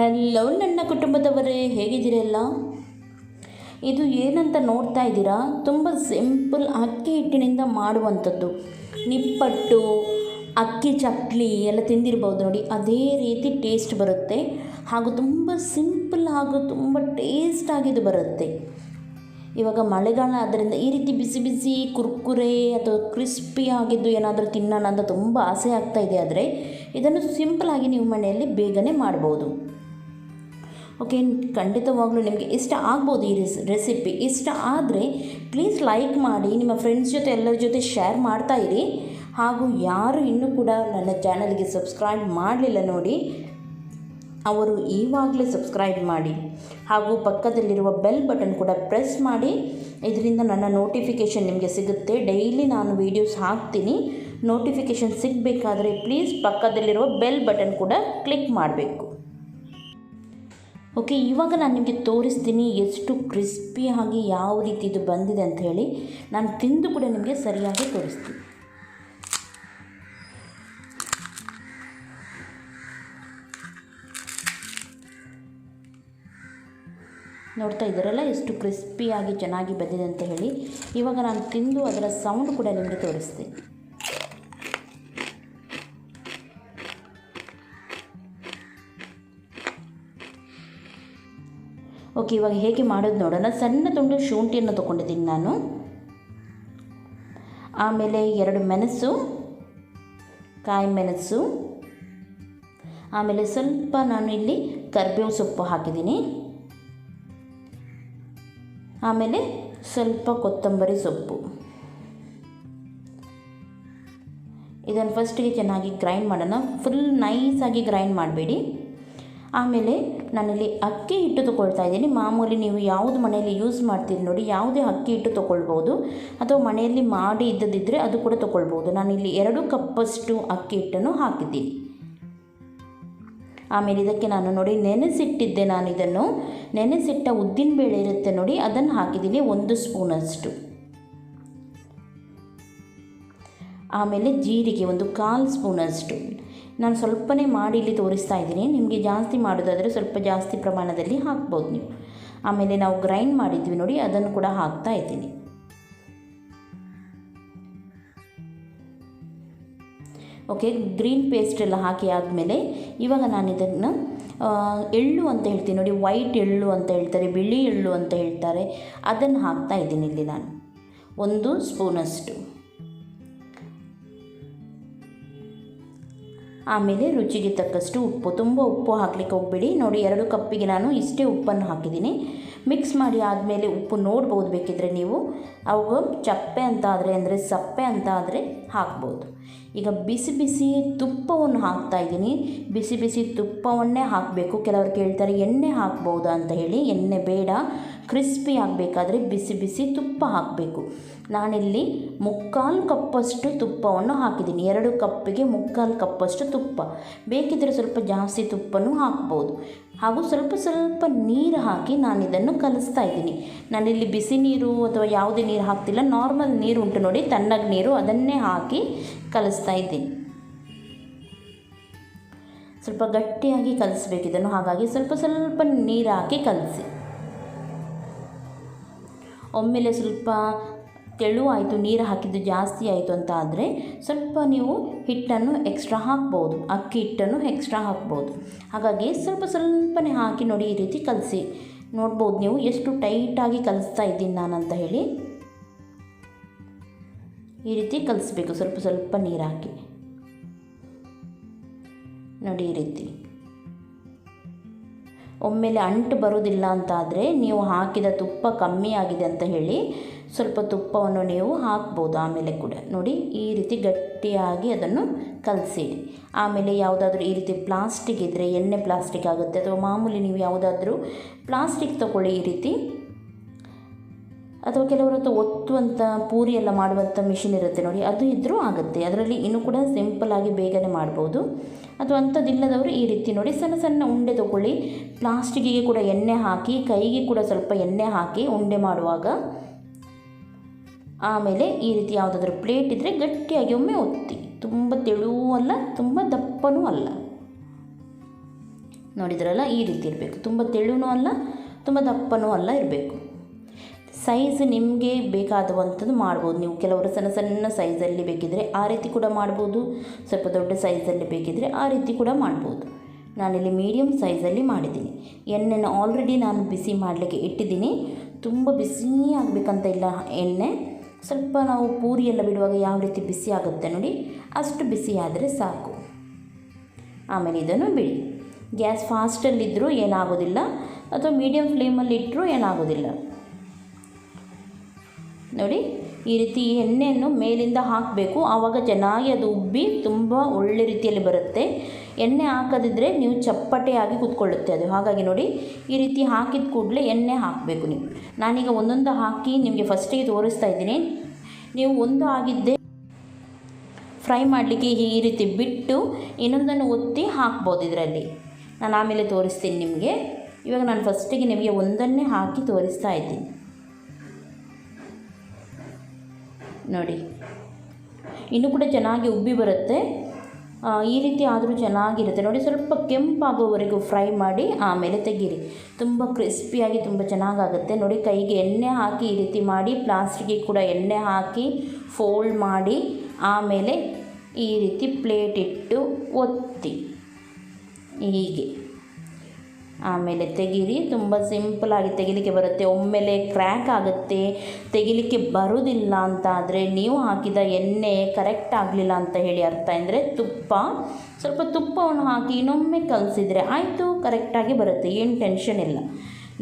Hello ನನ್ನ ಕುಟುಂಬದವರೇ, ಹೇಗಿದ್ದೀರಲ್ಲ? ಇದು ಏನಂತ ನೋಡ್ತಾ ಇದ್ದೀರಾ? ತುಂಬ ಸಿಂಪಲ್ ಅಕ್ಕಿ ಹಿಟ್ಟಿನಿಂದ ಮಾಡುವಂಥದ್ದು. ನಿಪ್ಪಟ್ಟು, ಅಕ್ಕಿ ಚಕ್ಲಿ ಎಲ್ಲ ತಿಂದಿರ್ಬೋದು ನೋಡಿ, ಅದೇ ರೀತಿ ಟೇಸ್ಟ್ ಬರುತ್ತೆ. ಹಾಗೂ ತುಂಬ ಸಿಂಪಲ್ ಹಾಗೂ ತುಂಬ ಟೇಸ್ಟಾಗಿದ್ದು ಬರುತ್ತೆ. ಇವಾಗ ಮಳೆಗಾಲ ಆದ್ದರಿಂದ ಈ ರೀತಿ ಬಿಸಿ ಬಿಸಿ ಕುರ್ಕುರೆ ಅಥವಾ ಕ್ರಿಸ್ಪಿ ಆಗಿದ್ದು ಏನಾದರೂ ತಿನ್ನೋಣ ಅಂತ ತುಂಬ ಆಸೆ ಆಗ್ತಾಯಿದೆ. ಆದರೆ ಇದನ್ನು ಸಿಂಪಲಾಗಿ ನೀವು ಮನೆಯಲ್ಲಿ ಬೇಗನೆ ಮಾಡ್ಬೋದು. ಓಕೆ, ಖಂಡಿತವಾಗ್ಲೂ ನಿಮಗೆ ಇಷ್ಟ ಆಗ್ಬೋದು ಈ ರೆಸಿಪಿ. ಇಷ್ಟ ಆದರೆ ಪ್ಲೀಸ್ ಲೈಕ್ ಮಾಡಿ, ನಿಮ್ಮ ಫ್ರೆಂಡ್ಸ್ ಜೊತೆ ಎಲ್ಲರ ಜೊತೆ ಶೇರ್ ಮಾಡ್ತಾ ಇರಿ. ಹಾಗೂ ಯಾರು ಇನ್ನೂ ಕೂಡ ನನ್ನ ಚಾನಲ್ಗೆ ಸಬ್ಸ್ಕ್ರೈಬ್ ಮಾಡಲಿಲ್ಲ ನೋಡಿ, ಅವರು ಈವಾಗಲೇ ಸಬ್ಸ್ಕ್ರೈಬ್ ಮಾಡಿ. ಹಾಗೂ ಪಕ್ಕದಲ್ಲಿರುವ ಬೆಲ್ ಬಟನ್ ಕೂಡ ಪ್ರೆಸ್ ಮಾಡಿ. ಇದರಿಂದ ನನ್ನ ನೋಟಿಫಿಕೇಷನ್ ನಿಮಗೆ ಸಿಗುತ್ತೆ. ಡೈಲಿ ನಾನು ವೀಡಿಯೋಸ್ ಹಾಕ್ತೀನಿ. ನೋಟಿಫಿಕೇಷನ್ ಸಿಗಬೇಕಾದ್ರೆ ಪ್ಲೀಸ್ ಪಕ್ಕದಲ್ಲಿರುವ ಬೆಲ್ ಬಟನ್ ಕೂಡ ಕ್ಲಿಕ್ ಮಾಡಬೇಕು. ಓಕೆ, ಇವಾಗ ನಾನು ನಿಮಗೆ ತೋರಿಸ್ತೀನಿ ಎಷ್ಟು ಕ್ರಿಸ್ಪಿಯಾಗಿ ಯಾವ ರೀತಿ ಇದು ಬಂದಿದೆ ಅಂತ ಹೇಳಿ. ನಾನು ತಿಂದು ಕೂಡ ನಿಮಗೆ ಸರಿಯಾಗಿ ತೋರಿಸ್ತೀನಿ. ನೋಡ್ತಾ ಇದ್ದಾರಲ್ಲ ಎಷ್ಟು ಕ್ರಿಸ್ಪಿಯಾಗಿ ಚೆನ್ನಾಗಿ ಬಂದಿದೆ ಅಂತ ಹೇಳಿ. ಇವಾಗ ನಾನು ತಿಂದು ಅದರ ಸೌಂಡ್ ಕೂಡ ನಿಮಗೆ ತೋರಿಸ್ತೀನಿ. ಓಕೆ, ಇವಾಗ ಹೇಗೆ ಮಾಡೋದು ನೋಡೋಣ. ಸಣ್ಣ ತುಂಡು ಶುಂಠಿಯನ್ನು ತೊಗೊಂಡಿದ್ದೀನಿ ನಾನು. ಆಮೇಲೆ 2 ಮೆಣಸು, ಕಾಯಿ ಮೆಣಸು, ಆಮೇಲೆ ಸ್ವಲ್ಪ ನಾನು ಇಲ್ಲಿ ಕರಿಬೇವು ಸೊಪ್ಪು ಹಾಕಿದ್ದೀನಿ. ಆಮೇಲೆ ಸ್ವಲ್ಪ ಕೊತ್ತಂಬರಿ ಸೊಪ್ಪು. ಇದನ್ನು ಫಸ್ಟಿಗೆ ಚೆನ್ನಾಗಿ ಗ್ರೈಂಡ್ ಮಾಡೋಣ. ಫುಲ್ ನೈಸಾಗಿ ಗ್ರೈಂಡ್ ಮಾಡಬೇಡಿ. ಆಮೇಲೆ ನಾನಿಲ್ಲಿ ಅಕ್ಕಿ ಹಿಟ್ಟು ತೊಗೊಳ್ತಾ ಇದ್ದೀನಿ. ಮಾಮೂಲಿ ನೀವು ಯಾವುದು ಮನೆಯಲ್ಲಿ ಯೂಸ್ ಮಾಡ್ತೀರಿ ನೋಡಿ, ಯಾವುದೇ ಅಕ್ಕಿ ಹಿಟ್ಟು ತೊಗೊಳ್ಬೋದು, ಅಥವಾ ಮನೆಯಲ್ಲಿ ಮಾಡಿ ಇದ್ದದಿದ್ದರೆ ಅದು ಕೂಡ ತೊಗೊಳ್ಬೋದು. ನಾನಿಲ್ಲಿ 2 ಕಪ್ಪಷ್ಟು ಅಕ್ಕಿ ಹಿಟ್ಟನ್ನು ಹಾಕಿದ್ದೀನಿ. ಆಮೇಲೆ ಇದಕ್ಕೆ ನಾನು ನೋಡಿ ನೆನೆಸಿಟ್ಟಿದ್ದೆ. ನಾನು ಇದನ್ನು ನೆನೆಸಿಟ್ಟ ಉದ್ದಿನಬೇಳೆ ಇರುತ್ತೆ ನೋಡಿ, ಅದನ್ನು ಹಾಕಿದ್ದೀನಿ 1 ಸ್ಪೂನಷ್ಟು. ಆಮೇಲೆ ಜೀರಿಗೆ 1/4 ಸ್ಪೂನಷ್ಟು. ನಾನು ಸ್ವಲ್ಪನೇ ಮಾಡಿ ಇಲ್ಲಿ ತೋರಿಸ್ತಾ ಇದ್ದೀನಿ. ನಿಮಗೆ ಜಾಸ್ತಿ ಮಾಡೋದಾದರೆ ಸ್ವಲ್ಪ ಜಾಸ್ತಿ ಪ್ರಮಾಣದಲ್ಲಿ ಹಾಕ್ಬೋದು ನೀವು. ಆಮೇಲೆ ನಾವು ಗ್ರೈಂಡ್ ಮಾಡಿದ್ವಿ ನೋಡಿ, ಅದನ್ನು ಕೂಡ ಹಾಕ್ತಾ ಇದ್ದೀನಿ. ಓಕೆ, ಗ್ರೀನ್ ಪೇಸ್ಟ್ ಎಲ್ಲ ಹಾಕಿ ಆದಮೇಲೆ ಇವಾಗ ನಾನು ಇದನ್ನು ಎಳ್ಳು ಅಂತ ಹೇಳ್ತೀನಿ ನೋಡಿ, ವೈಟ್ ಎಳ್ಳು ಅಂತ ಹೇಳ್ತಾರೆ, ಬಿಳಿ ಎಳ್ಳು ಅಂತ ಹೇಳ್ತಾರೆ, ಅದನ್ನು ಹಾಕ್ತಾ ಇದ್ದೀನಿ ಇಲ್ಲಿ ನಾನು 1 ಸ್ಪೂನಷ್ಟು. ಆಮೇಲೆ ರುಚಿಗೆ ತಕ್ಕಷ್ಟು ಉಪ್ಪು. ತುಂಬ ಉಪ್ಪು ಹಾಕಲಿಕ್ಕೆ ಹೋಗಬೇಡಿ ನೋಡಿ. 2 ಕಪ್ಪಿಗೆ ನಾನು ಇಷ್ಟೇ ಉಪ್ಪನ್ನು ಹಾಕಿದ್ದೀನಿ. ಮಿಕ್ಸ್ ಮಾಡಿ ಆದಮೇಲೆ ಉಪ್ಪು ನೋಡ್ಬೋದು ಬೇಕಿದ್ದರೆ ನೀವು. ಅವು ಚಪ್ಪೆ ಅಂತ ಆದರೆ ಅಂದರೆ ಸಪ್ಪೆ ಅಂತ ಆದರೆ ಹಾಕ್ಬೋದು. ಈಗ ಬಿಸಿ ಬಿಸಿ ತುಪ್ಪವನ್ನು ಹಾಕ್ತಾ ಇದ್ದೀನಿ. ಬಿಸಿ ಬಿಸಿ ತುಪ್ಪವನ್ನೇ ಹಾಕಬೇಕು. ಕೆಲವರು ಕೇಳ್ತಾರೆ ಎಣ್ಣೆ ಹಾಕ್ಬೋದಾ ಅಂತ ಹೇಳಿ. ಎಣ್ಣೆ ಬೇಡ, ಕ್ರಿಸ್ಪಿ ಆಗಬೇಕಾದ್ರೆ ಬಿಸಿ ಬಿಸಿ ತುಪ್ಪ ಹಾಕಬೇಕು. ನಾನಿಲ್ಲಿ 3/4 ಕಪ್ಪಷ್ಟು ತುಪ್ಪವನ್ನು ಹಾಕಿದ್ದೀನಿ. 2 ಕಪ್ಪಿಗೆ 3/4 ಕಪ್ಪಷ್ಟು ತುಪ್ಪ. ಬೇಕಿದ್ದರೆ ಸ್ವಲ್ಪ ಜಾಸ್ತಿ ತುಪ್ಪನೂ ಹಾಕ್ಬೋದು. ಹಾಗೂ ಸ್ವಲ್ಪ ಸ್ವಲ್ಪ ನೀರು ಹಾಕಿ ನಾನು ಇದನ್ನು ಕಲಿಸ್ತಾ ಇದ್ದೀನಿ. ನಾನಿಲ್ಲಿ ಬಿಸಿ ನೀರು ಅಥವಾ ಯಾವುದೇ ನೀರು ಹಾಕ್ತಿಲ್ಲ, ನಾರ್ಮಲ್ ನೀರು ಉಂಟು ನೋಡಿ, ತಣ್ಣಗೆ ನೀರು, ಅದನ್ನೇ ಹಾಕಿ ಕಲಿಸ್ತಾ ಇದ್ದೀನಿ. ಸ್ವಲ್ಪ ಗಟ್ಟಿಯಾಗಿ ಕಲಿಸ್ಬೇಕು ಇದನ್ನು. ಹಾಗಾಗಿ ಸ್ವಲ್ಪ ಸ್ವಲ್ಪ ನೀರು ಹಾಕಿ ಕಲಸಿ. ಒಮ್ಮೆಲೆ ಸ್ವಲ್ಪ ತೆಳು ಆಯಿತು, ನೀರು ಹಾಕಿದ್ದು ಜಾಸ್ತಿ ಆಯಿತು ಅಂತ ಆದರೆ ಸ್ವಲ್ಪ ನೀವು ಹಿಟ್ಟನ್ನು ಎಕ್ಸ್ಟ್ರಾ ಹಾಕ್ಬೋದು, ಅಕ್ಕಿ ಹಿಟ್ಟನ್ನು ಎಕ್ಸ್ಟ್ರಾ ಹಾಕ್ಬೋದು. ಹಾಗಾಗಿ ಸ್ವಲ್ಪ ಸ್ವಲ್ಪನೇ ಹಾಕಿ ನೋಡಿ, ಈ ರೀತಿ ಕಲಸಿ. ನೋಡ್ಬೋದು ನೀವು ಎಷ್ಟು ಟೈಟಾಗಿ ಕಲಿಸ್ತಾ ಇದ್ದೀನಿ ನಾನಂತ ಹೇಳಿ. ಈ ರೀತಿ ಕಲಿಸ್ಬೇಕು, ಸ್ವಲ್ಪ ಸ್ವಲ್ಪ ನೀರು ಹಾಕಿ ನೋಡಿ. ಈ ರೀತಿ ಒಮ್ಮೆಲೆ ಅಂಟು ಬರೋದಿಲ್ಲ ಅಂತ ಆದರೆ ನೀವು ಹಾಕಿದ ತುಪ್ಪ ಕಮ್ಮಿ ಆಗಿದೆ ಅಂತ ಹೇಳಿ ಸ್ವಲ್ಪ ತುಪ್ಪವನ್ನು ನೀವು ಹಾಕ್ಬೋದು. ಆಮೇಲೆ ಕೂಡ ನೋಡಿ ಈ ರೀತಿ ಗಟ್ಟಿಯಾಗಿ ಅದನ್ನು ಕಲಸಿಡಿ. ಆಮೇಲೆ ಯಾವುದಾದ್ರೂ ಈ ರೀತಿ ಪ್ಲಾಸ್ಟಿಕ್ ಇದ್ದರೆ, ಎಣ್ಣೆ ಪ್ಲಾಸ್ಟಿಕ್ ಆಗುತ್ತೆ, ಅಥವಾ ಮಾಮೂಲಿ ನೀವು ಯಾವುದಾದ್ರೂ ಪ್ಲಾಸ್ಟಿಕ್ ತಗೊಳ್ಳಿ ಈ ರೀತಿ. ಅಥವಾ ಕೆಲವರು ಹತ್ರ ಒತ್ತುವಂಥ ಪೂರಿ ಎಲ್ಲ ಮಾಡುವಂಥ ಮಿಷಿನ್ ಇರುತ್ತೆ ನೋಡಿ, ಅದು ಇದ್ದರೂ ಆಗುತ್ತೆ. ಅದರಲ್ಲಿ ಇನ್ನೂ ಕೂಡ ಸಿಂಪಲ್ಲಾಗಿ ಬೇಗನೆ ಮಾಡ್ಬೋದು. ಅಥವಾ ಅಂಥದ್ದಿಲ್ಲದವರು ಈ ರೀತಿ ನೋಡಿ ಸಣ್ಣ ಸಣ್ಣ ಉಂಡೆ ತೊಗೊಳ್ಳಿ. ಪ್ಲಾಸ್ಟಿಕ್ಕಿಗೆ ಕೂಡ ಎಣ್ಣೆ ಹಾಕಿ, ಕೈಗೆ ಕೂಡ ಸ್ವಲ್ಪ ಎಣ್ಣೆ ಹಾಕಿ ಉಂಡೆ ಮಾಡುವಾಗ. ಆಮೇಲೆ ಈ ರೀತಿ ಯಾವುದಾದ್ರೂ ಪ್ಲೇಟ್ ಇದ್ದರೆ ಗಟ್ಟಿಯಾಗಿ ಒಮ್ಮೆ ಒತ್ತಿ. ತುಂಬ ತೆಳುವೂ ಅಲ್ಲ, ತುಂಬ ದಪ್ಪನೂ ಅಲ್ಲ. ನೋಡಿದ್ರಲ್ಲ, ಈ ರೀತಿ ಇರಬೇಕು. ತುಂಬ ತೆಳುನೂ ಅಲ್ಲ, ತುಂಬ ದಪ್ಪನೂ ಅಲ್ಲ ಇರಬೇಕು. ಸೈಜ್ ನಿಮಗೆ ಬೇಕಾದಂಥದ್ದು ಮಾಡ್ಬೋದು. ನೀವು ಕೆಲವರು ಸಣ್ಣ ಸಣ್ಣ ಸೈಜಲ್ಲಿ ಬೇಕಿದ್ದರೆ ಆ ರೀತಿ ಕೂಡ ಮಾಡ್ಬೋದು, ಸ್ವಲ್ಪ ದೊಡ್ಡ ಸೈಜಲ್ಲಿ ಬೇಕಿದ್ದರೆ ಆ ರೀತಿ ಕೂಡ ಮಾಡ್ಬೋದು. ನಾನಿಲ್ಲಿ ಮೀಡಿಯಮ್ ಸೈಜಲ್ಲಿ ಮಾಡಿದ್ದೀನಿ. ಎಣ್ಣೆನ ಆಲ್ರೆಡಿ ನಾನು ಬಿಸಿ ಮಾಡಲಿಕ್ಕೆ ಇಟ್ಟಿದ್ದೀನಿ. ತುಂಬ ಬಿಸಿ ಆಗಬೇಕಂತ ಇಲ್ಲ ಎಣ್ಣೆ, ಸ್ವಲ್ಪ ನಾವು ಪೂರಿ ಎಲ್ಲ ಬಿಡುವಾಗ ಯಾವ ರೀತಿ ಬಿಸಿ ಆಗುತ್ತೆ ನೋಡಿ, ಅಷ್ಟು ಬಿಸಿ ಆದರೆ ಸಾಕು. ಆಮೇಲೆ ಇದನ್ನು ಬಿಡಿ. ಗ್ಯಾಸ್ ಫಾಸ್ಟಲ್ಲಿದ್ದರೂ ಏನಾಗೋದಿಲ್ಲ, ಅಥವಾ ಮೀಡಿಯಮ್ ಫ್ಲೇಮಲ್ಲಿ ಇಟ್ಟರೂ ಏನಾಗೋದಿಲ್ಲ. ನೋಡಿ, ಈ ರೀತಿ ಎಣ್ಣೆಯನ್ನು ಮೇಲಿಂದ ಹಾಕಬೇಕು, ಆವಾಗ ಚೆನ್ನಾಗಿ ಅದು ಉಬ್ಬಿ ತುಂಬ ಒಳ್ಳೆ ರೀತಿಯಲ್ಲಿ ಬರುತ್ತೆ. ಎಣ್ಣೆ ಹಾಕದಿದ್ದರೆ ನೀವು ಚಪ್ಪಟೆಯಾಗಿ ಕೂತ್ಕೊಳ್ಳುತ್ತೆ ಅದು. ಹಾಗಾಗಿ ನೋಡಿ, ಈ ರೀತಿ ಹಾಕಿದ ಕೂಡಲೇ ಎಣ್ಣೆ ಹಾಕಬೇಕು ನೀವು. ನಾನೀಗ ಒಂದೊಂದು ಹಾಕಿ ನಿಮಗೆ ಫಸ್ಟಿಗೆ ತೋರಿಸ್ತಾ ಇದ್ದೀನಿ. ನೀವು ಒಂದು ಆಗಿದ್ದೇ ಫ್ರೈ ಮಾಡಲಿಕ್ಕೆ ಈ ರೀತಿ ಬಿಟ್ಟು ಇನ್ನೊಂದನ್ನು ಒತ್ತಿ ಹಾಕ್ಬೋದು ಇದರಲ್ಲಿ. ನಾನು ಆಮೇಲೆ ತೋರಿಸ್ತೀನಿ ನಿಮಗೆ. ಇವಾಗ ನಾನು ಫಸ್ಟಿಗೆ ನಿಮಗೆ ಒಂದನ್ನೇ ಹಾಕಿ ತೋರಿಸ್ತಾ ಇದ್ದೀನಿ. ನೋಡಿ, ಇನ್ನೂ ಕೂಡ ಚೆನ್ನಾಗಿ ಉಬ್ಬಿ ಬರುತ್ತೆ. ಈ ರೀತಿ ಆದರೂ ಚೆನ್ನಾಗಿರುತ್ತೆ. ನೋಡಿ, ಸ್ವಲ್ಪ ಕೆಂಪಾಗೋವರೆಗೂ ಫ್ರೈ ಮಾಡಿ ಆಮೇಲೆ ತೆಗೀರಿ. ತುಂಬ ಕ್ರಿಸ್ಪಿಯಾಗಿ ತುಂಬ ಚೆನ್ನಾಗಾಗುತ್ತೆ. ನೋಡಿ, ಕೈಗೆ ಎಣ್ಣೆ ಹಾಕಿ ಈ ರೀತಿ ಮಾಡಿ, ಪ್ಲಾಸ್ಟಿಕ್ಗೆ ಕೂಡ ಎಣ್ಣೆ ಹಾಕಿ ಫೋಲ್ಡ್ ಮಾಡಿ ಆಮೇಲೆ ಈ ರೀತಿ ಪ್ಲೇಟ್ ಇಟ್ಟು ಒತ್ತಿ ಹೀಗೆ ಆಮೇಲೆ ತೆಗೀರಿ. ತುಂಬ ಸಿಂಪಲಾಗಿ ತೆಗಿಲಿಕ್ಕೆ ಬರುತ್ತೆ. ಒಮ್ಮೆಲೆ ಕ್ರ್ಯಾಕ್ ಆಗುತ್ತೆ, ತೆಗಿಲಿಕ್ಕೆ ಬರೋದಿಲ್ಲ ಅಂತ ಆದರೆ ನೀವು ಹಾಕಿದ ಎಣ್ಣೆ ಕರೆಕ್ಟ್ ಆಗಲಿಲ್ಲ ಅಂತ ಹೇಳಿ ಅರ್ಥ. ಅಂದರೆ ಸ್ವಲ್ಪ ತುಪ್ಪವನ್ನು ಹಾಕಿ ಇನ್ನೊಮ್ಮೆ ಕಲಸಿದರೆ ಆಯಿತು, ಕರೆಕ್ಟಾಗಿ ಬರುತ್ತೆ, ಏನು ಟೆನ್ಷನ್ ಇಲ್ಲ.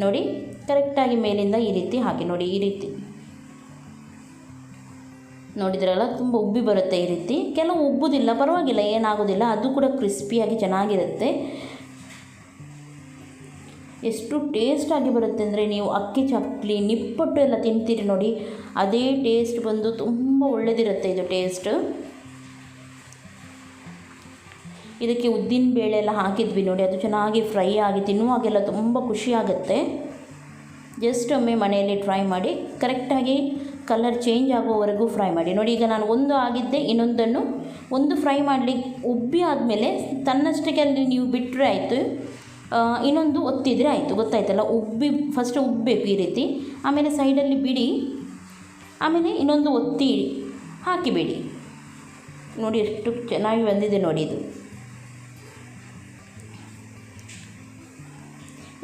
ನೋಡಿ, ಕರೆಕ್ಟಾಗಿ ಮೇಲಿಂದ ಈ ರೀತಿ ಹಾಕಿ ನೋಡಿ, ಈ ರೀತಿ ನೋಡಿದ್ರಲ್ಲ, ತುಂಬ ಉಬ್ಬಿ ಬರುತ್ತೆ. ಈ ರೀತಿ ಕೆಲವು ಉಬ್ಬುವುದಿಲ್ಲ, ಪರವಾಗಿಲ್ಲ, ಏನಾಗೋದಿಲ್ಲ, ಅದು ಕೂಡ ಕ್ರಿಸ್ಪಿಯಾಗಿ ಚೆನ್ನಾಗಿರುತ್ತೆ. ಎಷ್ಟು ಟೇಸ್ಟಾಗಿ ಬರುತ್ತೆ ಅಂದರೆ, ನೀವು ಅಕ್ಕಿ ಚಕ್ಲಿ, ನಿಪ್ಪಟ್ಟು ಎಲ್ಲ ತಿಂತೀರಿ ನೋಡಿ, ಅದೇ ಟೇಸ್ಟ್ ಬಂದು ತುಂಬ ಒಳ್ಳೆಯದಿರುತ್ತೆ ಇದು ಟೇಸ್ಟ್. ಇದಕ್ಕೆ ಉದ್ದಿನ ಬೇಳೆ ಎಲ್ಲ ಹಾಕಿದ್ವಿ ನೋಡಿ, ಅದು ಚೆನ್ನಾಗಿ ಫ್ರೈ ಆಗಿ ತಿನ್ನುವಾಗೆಲ್ಲ ತುಂಬ ಖುಷಿಯಾಗುತ್ತೆ. ಜಸ್ಟ್ ಒಮ್ಮೆ ಮನೆಯಲ್ಲಿ ಟ್ರೈ ಮಾಡಿ, ಕರೆಕ್ಟಾಗಿ ಕಲರ್ ಚೇಂಜ್ ಆಗೋವರೆಗೂ ಫ್ರೈ ಮಾಡಿ. ನೋಡಿ, ಈಗ ನಾನು ಒಂದು ಆಗಿದ್ದೆ, ಇನ್ನೊಂದನ್ನು ಒಂದು ಫ್ರೈ ಮಾಡಲಿಕ್ಕೆ ಉಬ್ಬಿ ಆದಮೇಲೆ ತನ್ನಷ್ಟಕ್ಕೆ ಅಲ್ಲಿ ನೀವು ಬಿಟ್ಟರೆ ಆಯಿತು, ಇನ್ನೊಂದು ಒತ್ತಿದರೆ ಆಯಿತು. ಗೊತ್ತಾಯ್ತಲ್ಲ, ಫಸ್ಟ್ ಉಬ್ಬಬೇಕು ಈ ರೀತಿ, ಆಮೇಲೆ ಸೈಡಲ್ಲಿ ಬಿಡಿ, ಆಮೇಲೆ ಇನ್ನೊಂದು ಒತ್ತಿ ಹಾಕಿಬಿಡಿ. ನೋಡಿ, ಎಷ್ಟು ಚೆನ್ನಾಗಿ ಬಂದಿದೆ ನೋಡಿ.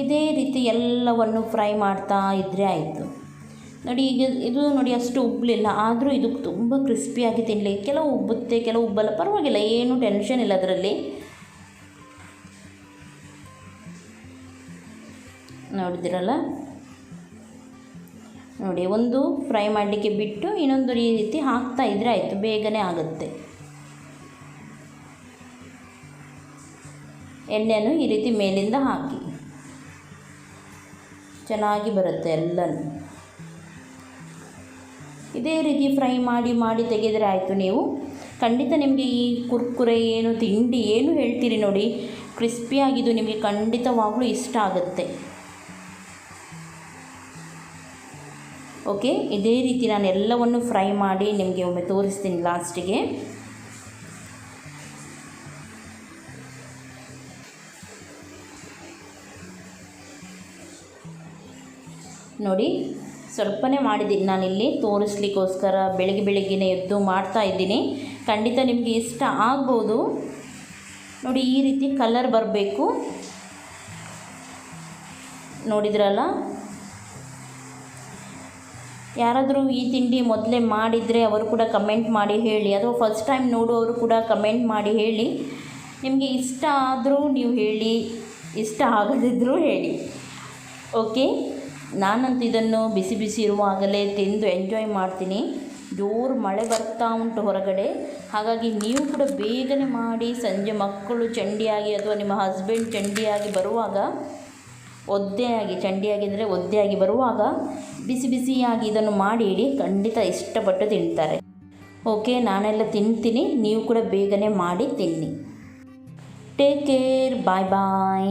ಇದೇ ರೀತಿ ಎಲ್ಲವನ್ನು ಫ್ರೈ ಮಾಡ್ತಾ ಇದ್ದರೆ ಆಯಿತು. ನೋಡಿ, ಈಗ ಇದು ನೋಡಿ ಅಷ್ಟು ಉಬ್ಬಲಿಲ್ಲ, ಆದರೂ ಇದು ತುಂಬ ಕ್ರಿಸ್ಪಿಯಾಗಿ ತಿನ್ನಲಿಕ್ಕೆ. ಕೆಲವು ಉಬ್ಬುತ್ತೆ, ಕೆಲವು ಉಬ್ಬಲ್ಲ, ಪರವಾಗಿಲ್ಲ, ಏನು ಟೆನ್ಷನ್ ಇಲ್ಲ ಅದರಲ್ಲಿ. ನೋಡಿದಿರಲ್ಲ, ನೋಡಿ, ಒಂದು ಫ್ರೈ ಮಾಡಲಿಕ್ಕೆ ಬಿಟ್ಟು ಇನ್ನೊಂದು ಈ ರೀತಿ ಹಾಕ್ತಾ ಇದ್ದರೆ ಆಯಿತು, ಬೇಗನೆ ಆಗುತ್ತೆ. ಎಣ್ಣೆಯನ್ನು ಈ ರೀತಿ ಮೇಲಿಂದ ಹಾಕಿ ಚೆನ್ನಾಗಿ ಬರುತ್ತೆ ಎಲ್ಲನೂ. ಇದೇ ರೀತಿ ಫ್ರೈ ಮಾಡಿ ತೆಗೆದರೆ ಆಯಿತು. ನೀವು ಖಂಡಿತ ನಿಮಗೆ ಈ ಕುರ್ಕುರೆ ಏನು ತಿಂಡಿ ಏನು ಹೇಳ್ತೀರಿ ನೋಡಿ, ಕ್ರಿಸ್ಪಿಯಾಗಿದ್ದು ನಿಮಗೆ ಖಂಡಿತವಾಗಲೂ ಇಷ್ಟ ಆಗುತ್ತೆ. ಓಕೆ, ಇದೇ ರೀತಿ ನಾನು ಎಲ್ಲವನ್ನು ಫ್ರೈ ಮಾಡಿ ನಿಮಗೆ ಒಮ್ಮೆ ತೋರಿಸ್ತೀನಿ ಲಾಸ್ಟಿಗೆ. ನೋಡಿ, ಸ್ವಲ್ಪನೇ ಮಾಡಿದ್ದೀನಿ ನಾನಿಲ್ಲಿ ತೋರಿಸ್ಲಿಕ್ಕೋಸ್ಕರ. ಬೆಳಗ್ಗೆನೇ ಎದ್ದು ಮಾಡ್ತಾ ಇದ್ದೀನಿ. ಖಂಡಿತ ನಿಮಗೆ ಇಷ್ಟ ಆಗ್ಬೋದು. ನೋಡಿ, ಈ ರೀತಿ ಕಲರ್ ಬರಬೇಕು. ನೋಡಿದ್ರಲ್ಲ, ಯಾರಾದರೂ ಈ ತಿಂಡಿ ಮೊದಲೇ ಮಾಡಿದರೆ ಅವರು ಕೂಡ ಕಮೆಂಟ್ ಮಾಡಿ ಹೇಳಿ, ಅಥವಾ ಫಸ್ಟ್ ಟೈಮ್ ನೋಡುವವರು ಕೂಡ ಕಮೆಂಟ್ ಮಾಡಿ ಹೇಳಿ. ನಿಮಗೆ ಇಷ್ಟ ಆದರೂ ನೀವು ಹೇಳಿ, ಇಷ್ಟ ಆಗದಿದ್ದರೂ ಹೇಳಿ. ಓಕೆ, ನಾನಂತೂ ಇದನ್ನು ಬಿಸಿ ಇರುವಾಗಲೇ ತಿಂದು ಎಂಜಾಯ್ ಮಾಡ್ತೀನಿ. ಜೋರು ಮಳೆ ಬರ್ತಾ ಉಂಟು ಹೊರಗಡೆ, ಹಾಗಾಗಿ ನೀವು ಕೂಡ ಬೇಗನೆ ಮಾಡಿ. ಸಂಜೆ ಮಕ್ಕಳು ಚಂಡಿಯಾಗಿ ಅಥವಾ ನಿಮ್ಮ ಹಸ್ಬೆಂಡ್ ಚಂಡಿಯಾಗಿ ಬರುವಾಗ, ಚಂಡಿಯಾಗಿದ್ದರೆ ಒದ್ದೆಯಾಗಿ ಬರುವಾಗ ಬಿಸಿಯಾಗಿ ಇದನ್ನು ಮಾಡಿ ಇಡಿ, ಖಂಡಿತ ಇಷ್ಟಪಟ್ಟು ತಿಂತಾರೆ. ಓಕೆ, ನಾನೆಲ್ಲ ತಿಂತೀನಿ, ನೀವು ಕೂಡ ಬೇಗನೆ ಮಾಡಿ ತಿನ್ನಿ. ಟೇಕ್ ಕೇರ್, ಬಾಯ್ ಬಾಯ್.